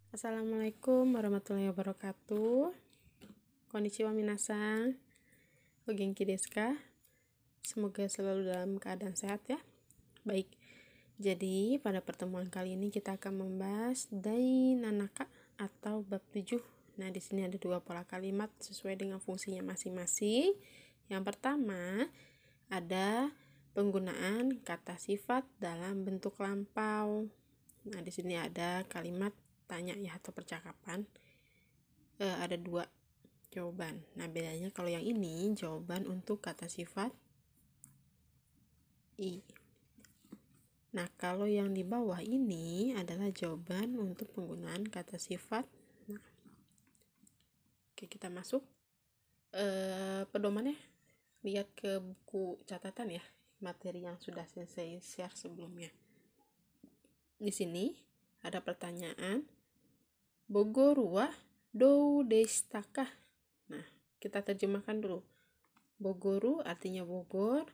Assalamualaikum warahmatullahi wabarakatuh. Konnichiwa minasan. O genki desu ka? Semoga selalu dalam keadaan sehat ya. Baik. Jadi, pada pertemuan kali ini kita akan membahas dai nanaka atau bab 7. Nah, di sini ada dua pola kalimat sesuai dengan fungsinya masing-masing. Yang pertama, ada penggunaan kata sifat dalam bentuk lampau. Nah, di sini ada kalimat tanya ya atau percakapan. Ada dua jawaban. Nah, bedanya kalau yang ini jawaban untuk kata sifat i. Nah, kalau yang di bawah ini adalah jawaban untuk penggunaan kata sifat na. Oke, kita masuk pedomannya. Lihat ke buku catatan ya, materi yang sudah saya share sebelumnya. Di sini ada pertanyaan, Bogoru wa dou deshita ka? Nah, kita terjemahkan dulu. Bogoru artinya Bogor,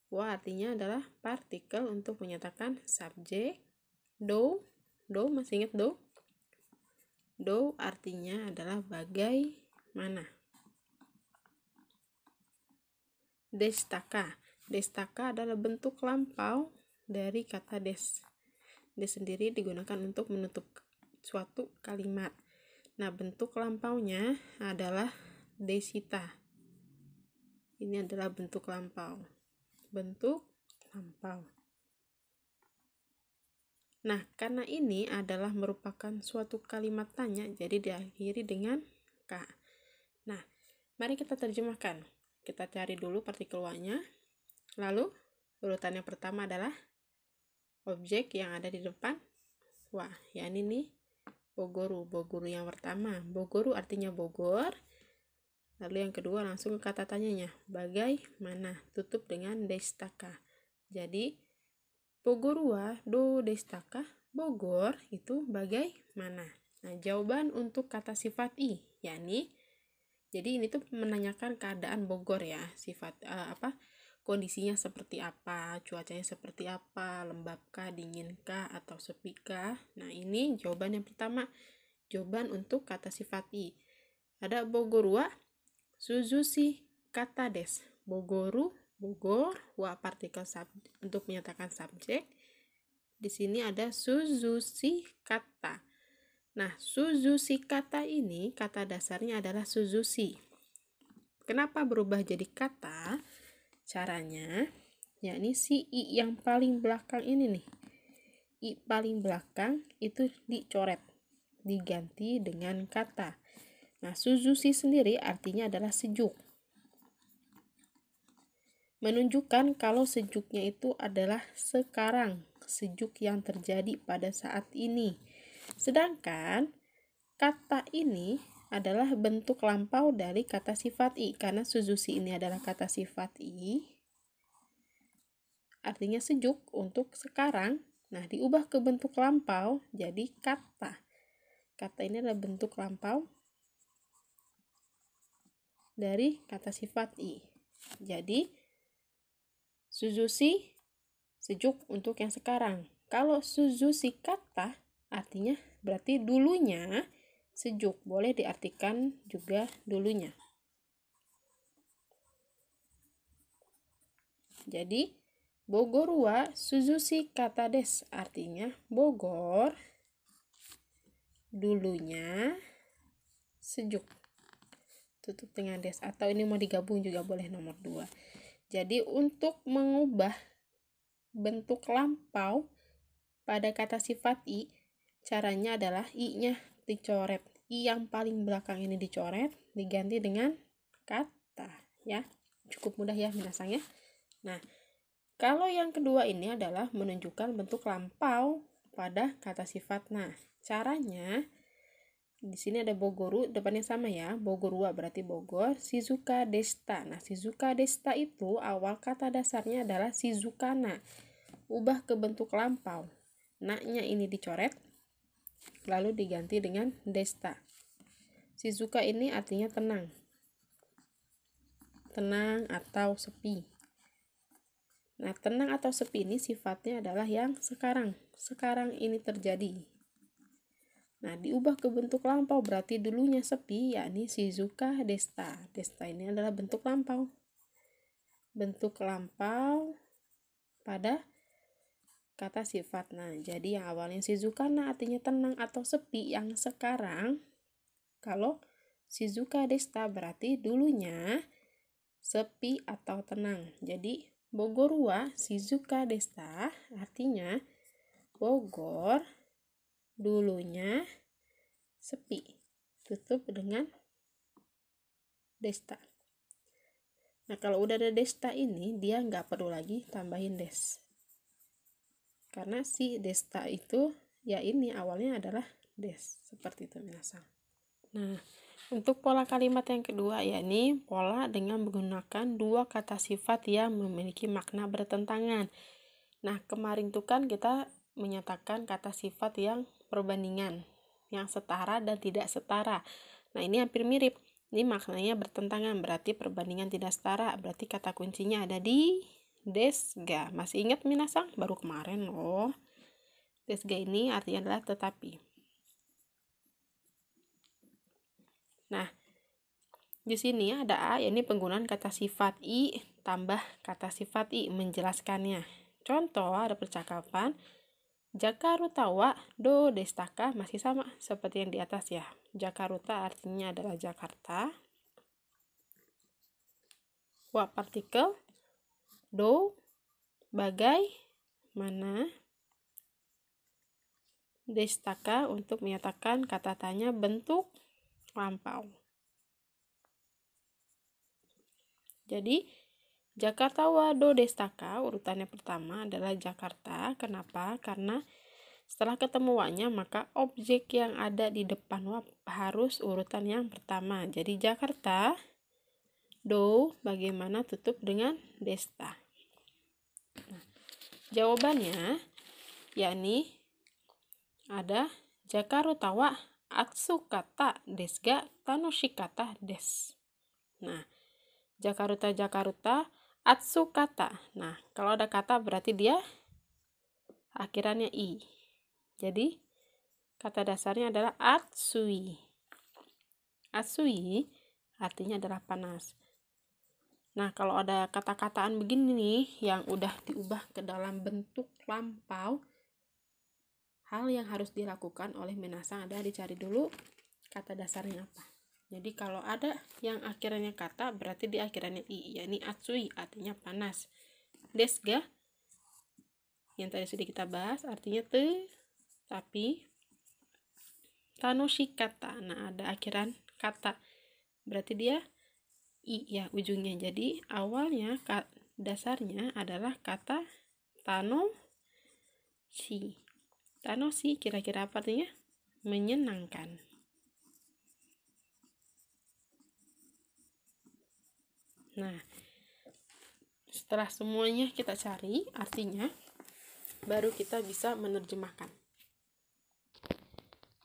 wa artinya adalah partikel untuk menyatakan subjek. Dou masih ingat dou? Dou artinya adalah bagaimana. Deshita ka adalah bentuk lampau dari kata des. Des sendiri digunakan untuk menutup suatu kalimat. Nah, bentuk lampaunya adalah deshita. Ini adalah bentuk lampau. Bentuk lampau. Nah, karena ini adalah merupakan suatu kalimat tanya, jadi diakhiri dengan ka. Nah, mari kita terjemahkan. Kita cari dulu partikel wa-nya. Lalu, urutan yang pertama adalah objek yang ada di depan wa. Ya, ini nih. Bogoru yang pertama. Bogoru artinya Bogor. Lalu yang kedua langsung ke kata tanyanya. Bagaimana? Tutup dengan deshita ka. Jadi, Bogoru wa dou deshita ka? Bogor itu bagaimana? Nah, jawaban untuk kata sifat i, yakni jadi ini tuh menanyakan keadaan Bogor ya. Sifat kondisinya seperti apa, cuacanya seperti apa, lembabkah, dinginkah, atau sepikah. Nah, ini jawaban yang pertama, jawaban untuk kata sifat i. Ada Bogoru wa suzushi kata des. Bogoru, Bogor, wa partikel untuk menyatakan subjek. Di sini ada suzushi kata. Nah, suzushi kata ini, kata dasarnya adalah suzushi. Kenapa berubah jadi kata? Caranya, yakni si i yang paling belakang ini nih. I paling belakang itu dicoret, diganti dengan kata. Nah, suzushi sendiri artinya adalah sejuk. Menunjukkan kalau sejuknya itu adalah sekarang, sejuk yang terjadi pada saat ini. Sedangkan kata ini adalah bentuk lampau dari kata sifat i. Karena suzushi ini adalah kata sifat i, artinya sejuk untuk sekarang. Nah, diubah ke bentuk lampau jadi kata. Kata ini adalah bentuk lampau dari kata sifat i. Jadi, suzushi sejuk untuk yang sekarang. Kalau suzushi kata artinya berarti dulunya sejuk. Boleh diartikan juga dulunya. Jadi, Bogoru wa suzushi kata des artinya Bogor dulunya sejuk. Tutup dengan des, atau ini mau digabung juga boleh nomor 2. Jadi, untuk mengubah bentuk lampau pada kata sifat i, caranya adalah i-nya dicoret. I yang paling belakang ini dicoret, diganti dengan kata ya. Cukup mudah ya minasang ya. Nah, kalau yang kedua ini adalah menunjukkan bentuk lampau pada kata sifat. Nah, caranya di sini ada Bogoru, depannya sama ya. Bogoru wa berarti Bogor, Shizuka deshita. Nah, Shizuka deshita itu awal kata dasarnya adalah Shizukana. Ubah ke bentuk lampau. Na-nya ini dicoret, lalu diganti dengan deshita. Shizuka ini artinya tenang. Tenang atau sepi. Nah, tenang atau sepi ini sifatnya adalah yang sekarang. Sekarang ini terjadi. Nah, diubah ke bentuk lampau berarti dulunya sepi, yakni shizuka desta. Desta ini adalah bentuk lampau. Bentuk lampau pada kata sifat. Nah, jadi yang awalnya shizukana artinya tenang atau sepi, yang sekarang kalau shizuka desta berarti dulunya sepi atau tenang. Jadi Bogor wa shizuka desta artinya Bogor dulunya sepi. Tutup dengan desta. Nah, kalau udah ada desta ini, dia nggak perlu lagi tambahin des. Karena si desta itu, ya ini awalnya adalah des. Seperti itu minasan. Nah, untuk pola kalimat yang kedua, yakni pola dengan menggunakan dua kata sifat yang memiliki makna bertentangan. Nah, kemarin tuh kan kita menyatakan kata sifat yang perbandingan, yang setara dan tidak setara. Nah, ini hampir mirip. Ini maknanya bertentangan, berarti perbandingan tidak setara. Berarti kata kuncinya ada di desga. Masih ingat minasang? Baru kemarin loh. Desga ini artinya adalah tetapi. Nah, di sini ada A, ini penggunaan kata sifat I tambah kata sifat I menjelaskannya. Contoh, ada percakapan, Jakarta wa do destaka, masih sama seperti yang di atas ya. Jakarta artinya adalah Jakarta. Wa partikel, do bagaimana, destaka untuk menyatakan kata tanya bentuk lampau. Jadi Jakarta wa do destaka urutannya pertama adalah Jakarta. Kenapa? Karena setelah ketemu wa-nya maka objek yang ada di depan wa harus urutan yang pertama. Jadi Jakarta, do bagaimana tutup dengan desta. Nah, jawabannya yakni ada Jakarta wa atsukata desga tanoshikata des. Nah, Jakarta atsukata. Nah, kalau ada kata berarti dia akhirannya i. Jadi kata dasarnya adalah atsui. Atsui artinya adalah panas. Nah, kalau ada kata-kataan begini nih yang udah diubah ke dalam bentuk lampau, hal yang harus dilakukan oleh minasang adalah dicari dulu kata dasarnya apa. Jadi kalau ada yang akhirannya kata berarti di akhirannya i, yakni atsui artinya panas. Desga yang tadi sudah kita bahas artinya tapi. Tanoshikata, nah ada akhiran kata berarti dia i ya ujungnya. Jadi awalnya dasarnya adalah kata tanoshi. Tanoshi kira-kira apa artinya? Menyenangkan. Nah, setelah semuanya kita cari artinya, baru kita bisa menerjemahkan.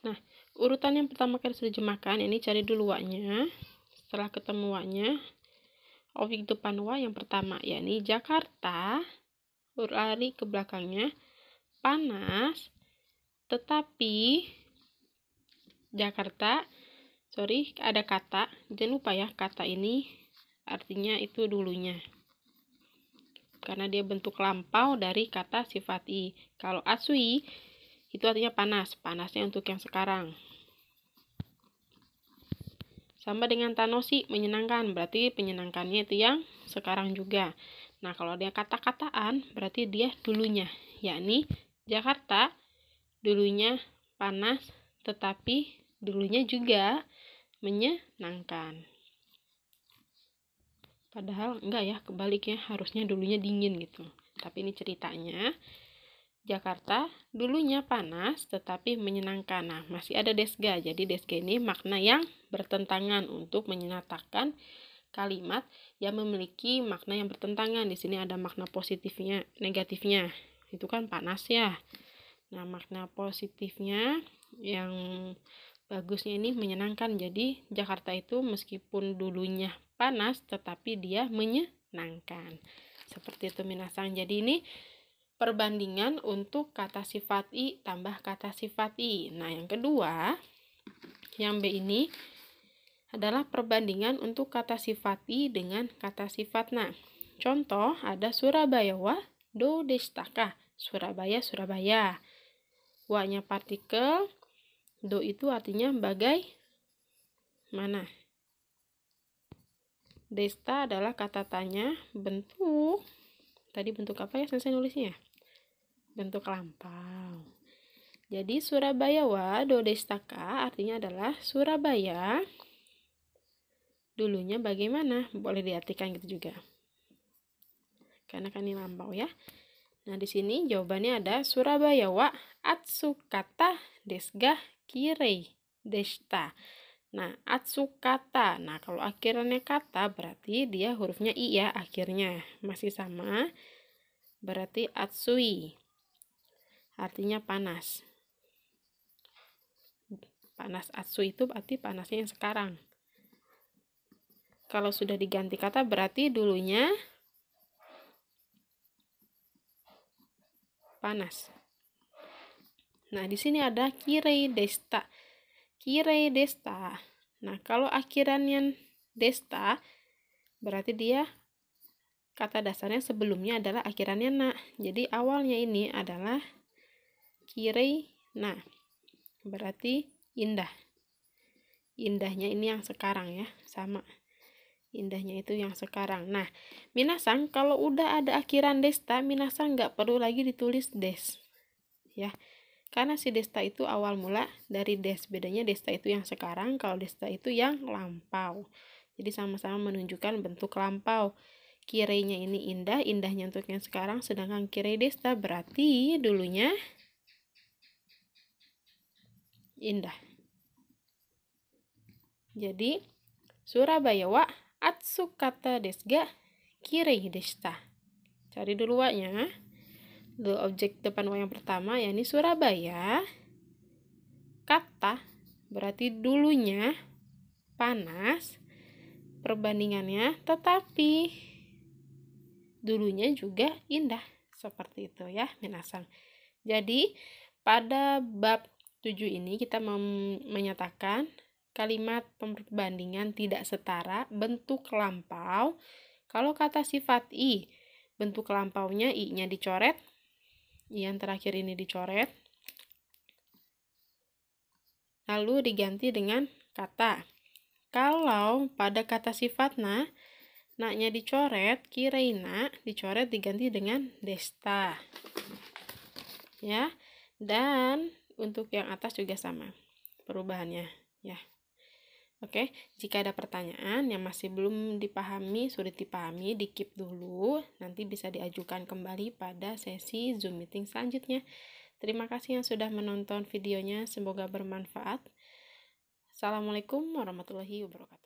Nah, urutan yang pertama kali sudah jemahkan, ini cari dulu wa-nya. Setelah ketemu wa-nya, objek depan wa yang pertama, yakni Jakarta, lari ke belakangnya, panas, tetapi Jakarta, ada kata, jangan lupa ya, kata ini artinya itu dulunya. Karena dia bentuk lampau dari kata sifat i. Kalau asui, itu artinya panas, panasnya untuk yang sekarang. Sama dengan tanoshi, menyenangkan, berarti penyenangkannya itu yang sekarang juga. Nah, kalau dia kata-kataan, berarti dia dulunya, yakni Jakarta, dulunya panas, tetapi dulunya juga menyenangkan. Padahal enggak ya, kebaliknya harusnya dulunya dingin gitu. Tapi ini ceritanya, Jakarta dulunya panas tetapi menyenangkan. Nah, masih ada desga. Jadi desga ini makna yang bertentangan untuk menyatakan kalimat yang memiliki makna yang bertentangan. Di sini ada makna positifnya, negatifnya. Itu kan panas ya. Nah, makna positifnya yang bagusnya ini menyenangkan. Jadi Jakarta itu meskipun dulunya panas tetapi dia menyenangkan. Seperti itu minasang. Jadi ini perbandingan untuk kata sifat i tambah kata sifat i. Nah, yang kedua, yang B ini adalah perbandingan untuk kata sifat i dengan kata sifat na. Contoh, ada Surabaya wa do destaka. Surabaya, Surabaya. Wa-nya partikel, do itu artinya bagaimana. Desta adalah kata tanya, bentuk. Tadi bentuk apa ya saya nulisnya? Bentuk lampau. Jadi Surabaya wa do destaka artinya adalah Surabaya dulunya bagaimana? Boleh diartikan gitu juga. Karena kan ini lampau ya. Nah, di sini jawabannya ada Surabaya wa atsukata desga kirei desta. Nah, atsukata. Nah, kalau akhirannya kata berarti dia hurufnya i ya akhirnya. Masih sama. Berarti atsui. Artinya panas. Panas atsu itu berarti panasnya yang sekarang. Kalau sudah diganti kata berarti dulunya panas. Nah, di sini ada kirei desta. Kirei desta. Nah, kalau akhirannya desta berarti dia kata dasarnya sebelumnya adalah akhirannya na. Jadi awalnya ini adalah kirei na. Berarti indah. Indahnya ini yang sekarang ya, sama. Indahnya itu yang sekarang. Nah, minasan kalau udah ada akhiran desta, minasan nggak perlu lagi ditulis des. Ya. Karena si desta itu awal mula dari des. Bedanya desta itu yang sekarang, kalau desta itu yang lampau. Jadi sama-sama menunjukkan bentuk lampau. Kirainya ini indah, indahnya untuk yang sekarang, sedangkan kirei desta berarti dulunya indah. Jadi Surabaya wa atsukata desga kirei desta. Cari dulu wa-nya. Objek depan wa yang pertama yakni Surabaya. Kata berarti dulunya panas. Perbandingannya tetapi dulunya juga indah. Seperti itu ya minasan. Jadi pada bab 7 ini kita menyatakan kalimat perbandingan tidak setara bentuk lampau. Kalau kata sifat i, bentuk lampaunya i-nya dicoret, i yang terakhir ini dicoret, lalu diganti dengan kata. Kalau pada kata sifat na, na-nya dicoret, kireina dicoret diganti dengan desta. Ya. Dan untuk yang atas juga sama perubahannya, ya. Oke, jika ada pertanyaan yang masih belum dipahami, sulit dipahami, di-keep dulu, nanti bisa diajukan kembali pada sesi Zoom meeting selanjutnya. Terima kasih yang sudah menonton videonya, semoga bermanfaat. Assalamualaikum warahmatullahi wabarakatuh.